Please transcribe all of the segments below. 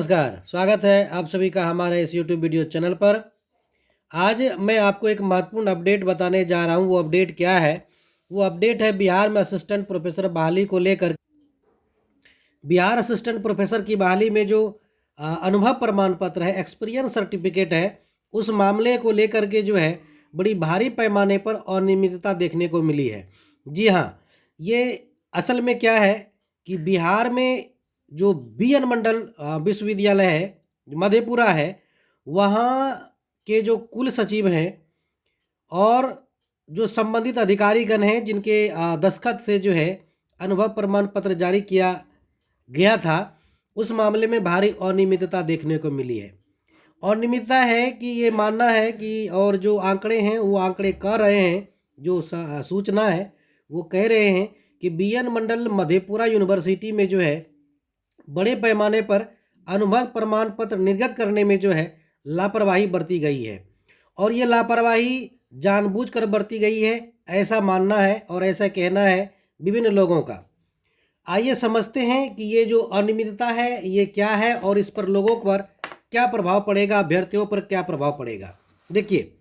नमस्कार, स्वागत है आप सभी का हमारे इस YouTube वीडियो चैनल पर। आज मैं आपको एक महत्वपूर्ण अपडेट बताने जा रहा हूँ। वो अपडेट क्या है? वो अपडेट है बिहार में असिस्टेंट प्रोफेसर बहाली को लेकर। बिहार असिस्टेंट प्रोफेसर की बहाली में जो अनुभव प्रमाण पत्र है, एक्सपीरियंस सर्टिफिकेट है, उस मामले को लेकर के जो है बड़ी भारी पैमाने पर अनियमितता देखने को मिली है। जी हाँ, ये असल में क्या है कि बिहार में जो बीएन मंडल विश्वविद्यालय है, मधेपुरा है, वहाँ के जो कुल सचिव हैं और जो संबंधित अधिकारीगण हैं, जिनके दस्तखत से जो है अनुभव प्रमाण पत्र जारी किया गया था, उस मामले में भारी अनियमितता देखने को मिली है। अनियमितता है कि ये मानना है कि और जो आंकड़े हैं वो आंकड़े कह रहे हैं, जो सूचना है वो कह रहे हैं कि बीएन मंडल मधेपुरा यूनिवर्सिटी में जो है बड़े पैमाने पर अनुभव प्रमाण पत्र निर्गत करने में जो है लापरवाही बरती गई है और ये लापरवाही जानबूझकर बरती गई है, ऐसा मानना है और ऐसा कहना है विभिन्न लोगों का। आइए समझते हैं कि ये जो अनियमितता है ये क्या है और इस पर लोगों पर क्या प्रभाव पड़ेगा, अभ्यर्थियों पर क्या प्रभाव पड़ेगा। देखिए,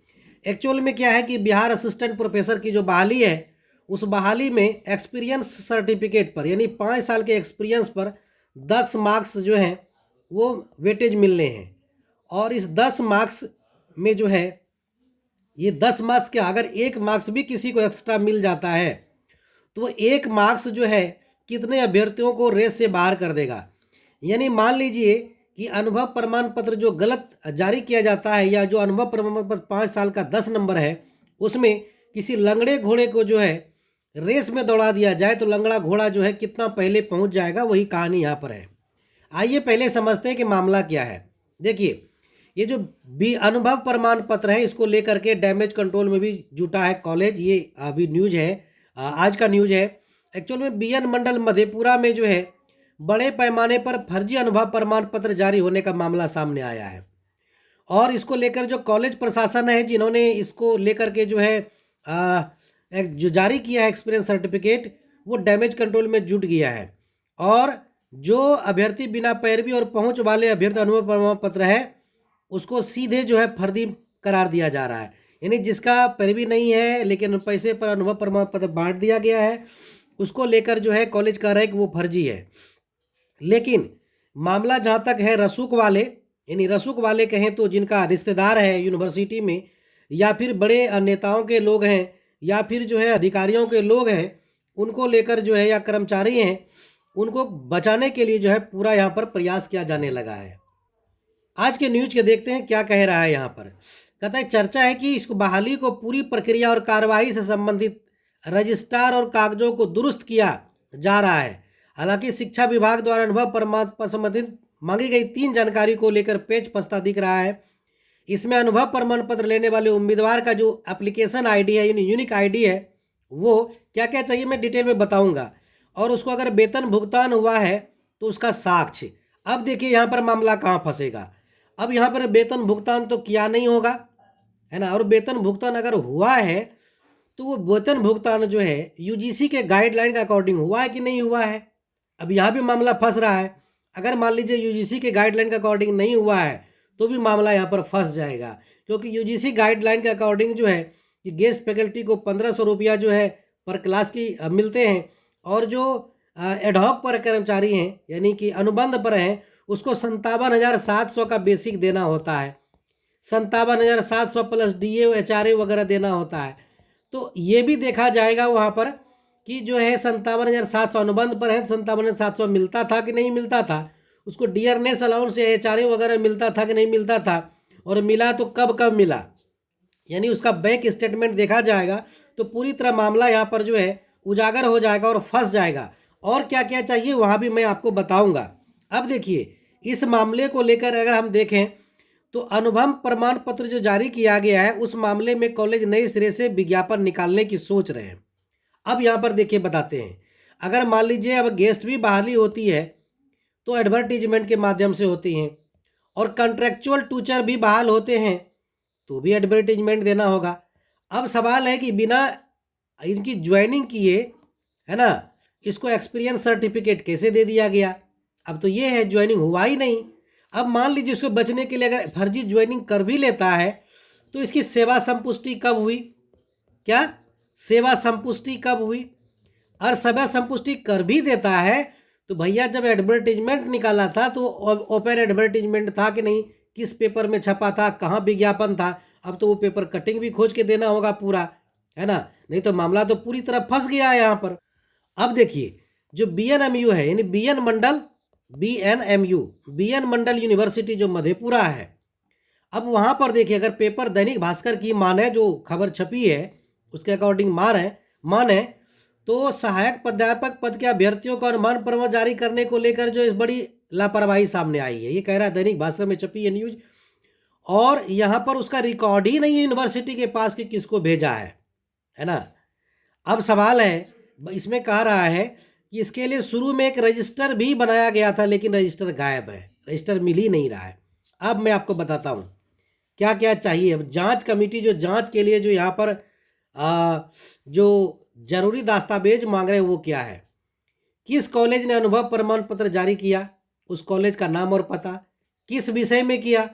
एक्चुअल में क्या है कि बिहार असिस्टेंट प्रोफेसर की जो बहाली है, उस बहाली में एक्सपीरियंस सर्टिफिकेट पर यानी 5 साल के एक्सपीरियंस पर 10 मार्क्स जो हैं वो वेटेज मिलने हैं और इस 10 मार्क्स में जो है ये 10 मार्क्स के अगर 1 मार्क्स भी किसी को एक्स्ट्रा मिल जाता है तो वो 1 मार्क्स जो है कितने अभ्यर्थियों को रेस से बाहर कर देगा। यानी मान लीजिए कि अनुभव प्रमाण पत्र जो गलत जारी किया जाता है या जो अनुभव प्रमाण पत्र 5 साल का 10 नंबर है, उसमें किसी लंगड़े घोड़े को जो है रेस में दौड़ा दिया जाए तो लंगड़ा घोड़ा जो है कितना पहले पहुंच जाएगा, वही कहानी यहाँ पर है। आइए पहले समझते हैं कि मामला क्या है। देखिए, ये जो भी अनुभव प्रमाण पत्र है इसको लेकर के डैमेज कंट्रोल में भी जुटा है कॉलेज। ये अभी न्यूज है, आज का न्यूज है। एक्चुअल में बीएन मंडल मधेपुरा में जो है बड़े पैमाने पर फर्जी अनुभव प्रमाण पत्र जारी होने का मामला सामने आया है और इसको लेकर जो कॉलेज प्रशासन है, जिन्होंने इसको लेकर के जो है जो जारी किया है एक्सपीरियंस सर्टिफिकेट, वो डैमेज कंट्रोल में जुट गया है और जो अभ्यर्थी बिना पैरवी और पहुंच वाले अभ्यर्थी अनुभव प्रमाण पत्र है उसको सीधे जो है फर्जी करार दिया जा रहा है। यानी जिसका पैरवी नहीं है लेकिन पैसे पर अनुभव प्रमाण पत्र बांट दिया गया है, उसको लेकर जो है कॉलेज कह रहा है कि वो फर्जी है। लेकिन मामला जहाँ तक है रसूख वाले, यानी रसूख वाले कहें तो जिनका रिश्तेदार है यूनिवर्सिटी में या फिर बड़े नेताओं के लोग हैं या फिर जो है अधिकारियों के लोग हैं, उनको लेकर जो है या कर्मचारी हैं, उनको बचाने के लिए जो है पूरा यहाँ पर प्रयास किया जाने लगा है। आज के न्यूज के देखते हैं क्या कह रहा है यहाँ पर। कहता है चर्चा है कि इसको बहाली को पूरी प्रक्रिया और कार्रवाई से संबंधित रजिस्ट्रार और कागजों को दुरुस्त किया जा रहा है। हालांकि शिक्षा विभाग द्वारा अनुभव प्रमाण पर संबंधित मांगी गई 3 जानकारी को लेकर पेच फंसता दिख रहा है। इसमें अनुभव प्रमाण पत्र लेने वाले उम्मीदवार का जो एप्लीकेशन आईडी है, यूनिक आईडी है, वो क्या क्या चाहिए मैं डिटेल में बताऊंगा, और उसको अगर वेतन भुगतान हुआ है तो उसका साक्ष्य। अब देखिए यहाँ पर मामला कहाँ फंसेगा। अब यहाँ पर वेतन भुगतान तो किया नहीं होगा, है ना, और वेतन भुगतान अगर हुआ है तो वो वेतन भुगतान जो है यूजीसी के गाइडलाइन के अकॉर्डिंग हुआ है कि नहीं हुआ है। अब यहाँ भी मामला फंस रहा है। अगर मान लीजिए यूजीसी के गाइडलाइन के अकॉर्डिंग नहीं हुआ है तो भी मामला यहाँ पर फंस जाएगा, क्योंकि यूजीसी गाइडलाइन के अकॉर्डिंग जो है कि गेस्ट फैकल्टी को 1500 रुपया जो है पर क्लास की मिलते हैं और जो एडहॉक पर कर्मचारी हैं यानी कि अनुबंध पर हैं उसको 57,700 का बेसिक देना होता है, 57,700 प्लस डीए एचआरए वगैरह देना होता है। तो ये भी देखा जाएगा वहाँ पर कि जो है 57,700 अनुबंध पर है, 57,700 मिलता था कि नहीं मिलता था, उसको डियरनेस अलाउंस या एचआरए वगैरह मिलता था कि नहीं मिलता था, और मिला तो कब कब मिला, यानी उसका बैंक स्टेटमेंट देखा जाएगा तो पूरी तरह मामला यहाँ पर जो है उजागर हो जाएगा और फंस जाएगा। और क्या क्या चाहिए वहाँ भी मैं आपको बताऊँगा। अब देखिए, इस मामले को लेकर अगर हम देखें तो अनुभव प्रमाण पत्र जो जारी किया गया है उस मामले में कॉलेज नए सिरे से विज्ञापन निकालने की सोच रहे हैं। अब यहाँ पर देखिए बताते हैं, अगर मान लीजिए अब गेस्ट भी बहाली होती है तो एडवर्टीजमेंट के माध्यम से होती हैं, और कॉन्ट्रेक्चुअल टीचर भी बहाल होते हैं तो भी एडवर्टीजमेंट देना होगा। अब सवाल है कि बिना इनकी ज्वाइनिंग किए, है ना, इसको एक्सपीरियंस सर्टिफिकेट कैसे दे दिया गया। अब तो ये है ज्वाइनिंग हुआ ही नहीं। अब मान लीजिए इसको बचने के लिए अगर फर्जी ज्वाइनिंग कर भी लेता है तो इसकी सेवा संपुष्टि कब हुई? क्या सेवा संपुष्टि कब हुई? और सेवा संपुष्टि कर भी देता है तो भैया जब एडवर्टीजमेंट निकाला था तो ओपन एडवर्टीजमेंट था कि नहीं, किस पेपर में छपा था, कहाँ विज्ञापन था? अब तो वो पेपर कटिंग भी खोज के देना होगा पूरा, है ना, नहीं तो मामला तो पूरी तरह फंस गया है यहाँ पर। अब देखिए जो बीएनएमयू है यानी बीएन मंडल यूनिवर्सिटी जो मधेपुरा है, अब वहाँ पर देखिए अगर पेपर दैनिक भास्कर की माने जो खबर छपी है उसके अकॉर्डिंग माने तो सहायक प्राध्यापक पद के अभ्यर्थियों को अनुमान प्रमाण जारी करने को लेकर जो इस बड़ी लापरवाही सामने आई है, ये कह रहा है दैनिक भास्कर में छपी है न्यूज, और यहाँ पर उसका रिकॉर्ड ही नहीं है यूनिवर्सिटी के पास कि किसको भेजा है ना। अब सवाल है, इसमें कह रहा है कि इसके लिए शुरू में एक रजिस्टर भी बनाया गया था लेकिन रजिस्टर गायब है, रजिस्टर मिल ही नहीं रहा है। अब मैं आपको बताता हूँ क्या क्या चाहिए। अब जांच कमेटी जो जांच के लिए जो यहाँ पर जो जरूरी दस्तावेज मांग रहे हैं वो क्या है? किस कॉलेज ने अनुभव प्रमाण पत्र जारी किया, उस कॉलेज का नाम और पता, किस विषय में किया,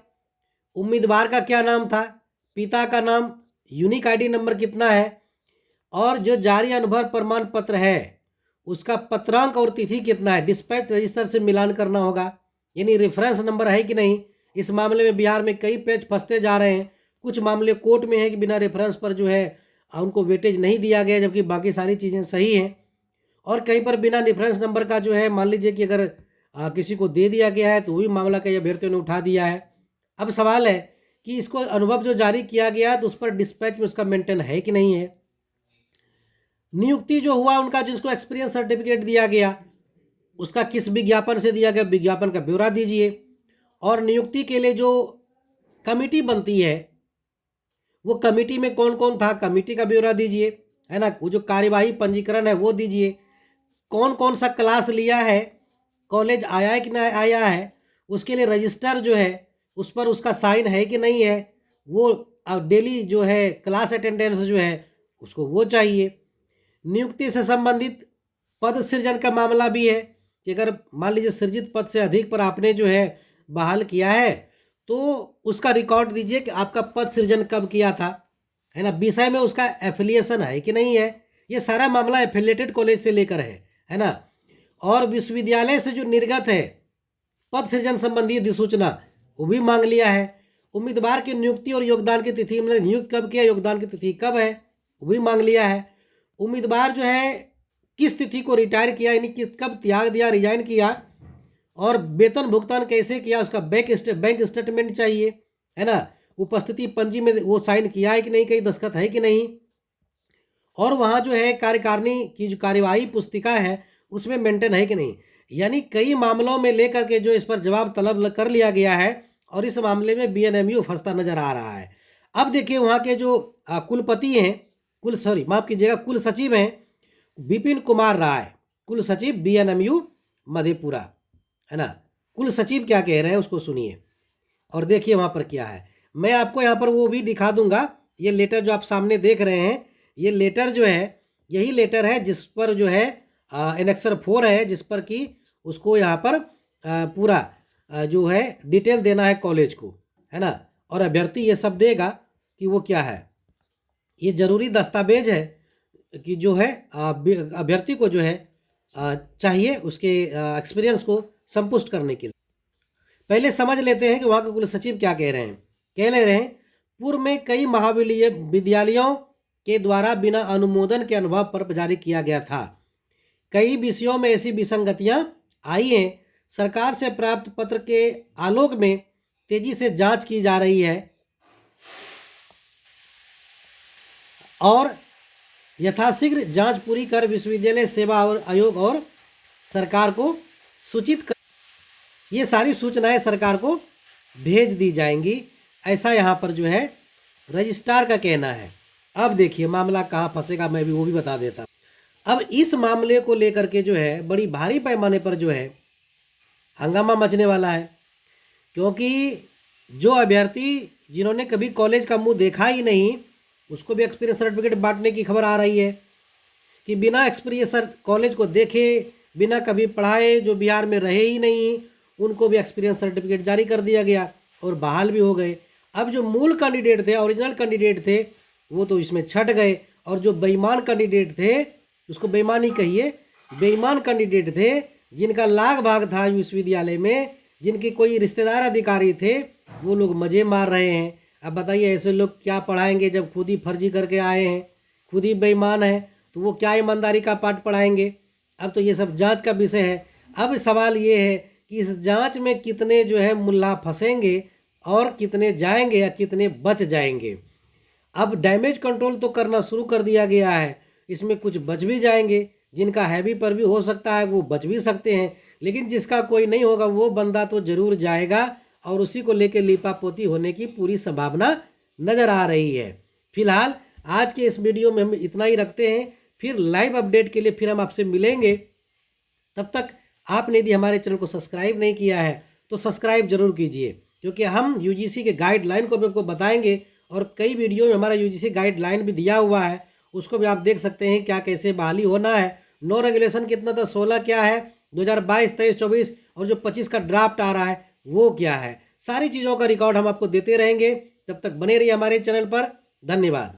उम्मीदवार का क्या नाम था, पिता का नाम, यूनिक आईडी नंबर कितना है, और जो जारी अनुभव प्रमाण पत्र है उसका पत्रांक और तिथि कितना है, डिस्पैच रजिस्टर से मिलान करना होगा, यानी रेफरेंस नंबर है कि नहीं। इस मामले में बिहार में कई पेज फंसते जा रहे हैं, कुछ मामले कोर्ट में है कि बिना रेफरेंस पर जो है उनको वेटेज नहीं दिया गया जबकि बाकी सारी चीज़ें सही हैं, और कहीं पर बिना रेफरेंस नंबर का जो है मान लीजिए कि अगर किसी को दे दिया गया है तो वो भी मामला कई अभ्यर्थियों ने उठा दिया है। अब सवाल है कि इसको अनुभव जो जारी किया गया तो उस पर डिस्पैच में उसका मेंटेन है कि नहीं है। नियुक्ति जो हुआ उनका जिसको एक्सपीरियंस सर्टिफिकेट दिया गया उसका किस विज्ञापन से दिया गया, विज्ञापन का ब्यौरा दीजिए। और नियुक्ति के लिए जो कमेटी बनती है वो कमेटी में कौन कौन था, कमेटी का ब्यौरा दीजिए, है ना। वो जो कार्यवाही पंजीकरण है वो दीजिए, कौन कौन सा क्लास लिया है, कॉलेज आया है कि नहीं आया है, उसके लिए रजिस्टर जो है उस पर उसका साइन है कि नहीं है, वो डेली जो है क्लास अटेंडेंस जो है उसको वो चाहिए। नियुक्ति से संबंधित पद सृजन का मामला भी है कि अगर मान लीजिए सृजित पद से अधिक पर आपने जो है बहाल किया है तो उसका रिकॉर्ड दीजिए कि आपका पद सृजन कब किया था, है ना, विषय में उसका एफिलिएशन है कि नहीं है। ये सारा मामला एफिलिएटेड कॉलेज से लेकर है ना। और विश्वविद्यालय से जो निर्गत है पद सृजन संबंधी अधिसूचना वो भी मांग लिया है। उम्मीदवार की नियुक्ति और योगदान की तिथि, मतलब नियुक्त कब किया, योगदान की तिथि कब है, वो भी मांग लिया है। उम्मीदवार जो है किस तिथि को रिटायर किया यानी कि कब त्याग दिया, रिजाइन किया, और वेतन भुगतान कैसे किया उसका बैंक स्टेटमेंट चाहिए, है ना। उपस्थिति पंजी में वो साइन किया है कि नहीं, कहीं दस्तखत है कि नहीं, और वहाँ जो है कार्यकारिणी की जो कार्यवाही पुस्तिका है उसमें मेंटेन है कि नहीं। यानी कई मामलों में लेकर के जो इस पर जवाब तलब कर लिया गया है और इस मामले में बीएनएमयू फंसता नजर आ रहा है। अब देखिए वहाँ के जो कुलपति हैं, कुल सचिव हैं विपिन कुमार राय, कुल सचिव बीएनएमयू मधेपुरा, है ना। कुल सचिव क्या कह रहे हैं उसको सुनिए और देखिए वहाँ पर क्या है। मैं आपको यहाँ पर वो भी दिखा दूंगा। ये लेटर जो आप सामने देख रहे हैं, ये लेटर जो है यही लेटर है जिस पर जो है एनेक्सर 4 है, जिस पर कि उसको यहाँ पर पूरा जो है डिटेल देना है कॉलेज को, है ना। और अभ्यर्थी ये सब देगा कि वो क्या है। ये जरूरी दस्तावेज है कि जो है अभ्यर्थी को जो है चाहिए उसके एक्सपीरियंस को संपुष्ट करने के लिए। पहले समझ लेते हैं कि वहाँ के कुल सचिव क्या कह रहे हैं। कह ले रहे हैं पूर्व में कई महाविद्यालयों के द्वारा बिना अनुमोदन के अनुभव पत्र जारी किया गया था। कई विषयों में ऐसी विसंगतियां आई हैं। सरकार से प्राप्त पत्र के आलोक में तेजी से जांच की जा रही है और यथाशीघ्र जांच पूरी कर विश्वविद्यालय सेवा और आयोग और सरकार को सूचित कर ये सारी सूचनाएं सरकार को भेज दी जाएंगी, ऐसा यहाँ पर जो है रजिस्ट्रार का कहना है। अब देखिए मामला कहाँ फंसेगा, मैं भी वो भी बता देता हूँ। अब इस मामले को लेकर के जो है बड़ी भारी पैमाने पर जो है हंगामा मचने वाला है, क्योंकि जो अभ्यर्थी जिन्होंने कभी कॉलेज का मुंह देखा ही नहीं उसको भी एक्सपीरियंस सर्टिफिकेट बांटने की खबर आ रही है कि बिना एक्सपीरियंस कॉलेज को देखे, बिना कभी पढ़ाए, जो बिहार में रहे ही नहीं, उनको भी एक्सपीरियंस सर्टिफिकेट जारी कर दिया गया और बहाल भी हो गए। अब जो मूल कैंडिडेट थे, ओरिजिनल कैंडिडेट थे, वो तो इसमें छट गए, और जो बेईमान कैंडिडेट थे, उसको बेईमानी कहिए, बेईमान कैंडिडेट थे जिनका लाग भाग था विश्वविद्यालय में, जिनके कोई रिश्तेदार अधिकारी थे, वो लोग मजे मार रहे हैं। अब बताइए ऐसे लोग क्या पढ़ाएंगे जब खुद ही फर्जी करके आए हैं, खुद ही बेईमान है, तो वो क्या ईमानदारी का पाठ पढ़ाएंगे। अब तो ये सब जांच का विषय है। अब सवाल ये है कि इस जांच में कितने जो है मुल्ला फंसेंगे और कितने जाएंगे या कितने बच जाएंगे। अब डैमेज कंट्रोल तो करना शुरू कर दिया गया है, इसमें कुछ बच भी जाएंगे, जिनका हैवी पर भी हो सकता है वो बच भी सकते हैं, लेकिन जिसका कोई नहीं होगा वो बंदा तो जरूर जाएगा, और उसी को लेकर लीपापोती होने की पूरी संभावना नज़र आ रही है। फिलहाल आज के इस वीडियो में हम इतना ही रखते हैं, फिर लाइव अपडेट के लिए फिर हम आपसे मिलेंगे। तब तक आपने यदि हमारे चैनल को सब्सक्राइब नहीं किया है तो सब्सक्राइब जरूर कीजिए, क्योंकि हम यूजीसी के गाइडलाइन को भी आपको बताएंगे, और कई वीडियो में हमारा यूजीसी गाइडलाइन भी दिया हुआ है, उसको भी आप देख सकते हैं क्या कैसे बहाली होना है। नो रेगुलेशन कितना था, 16 क्या है, 2022, 23, 24, और जो 25 का ड्राफ्ट आ रहा है वो क्या है। सारी चीज़ों का रिकॉर्ड हम आपको देते रहेंगे। तब तक बने रहिए हमारे चैनल पर। धन्यवाद।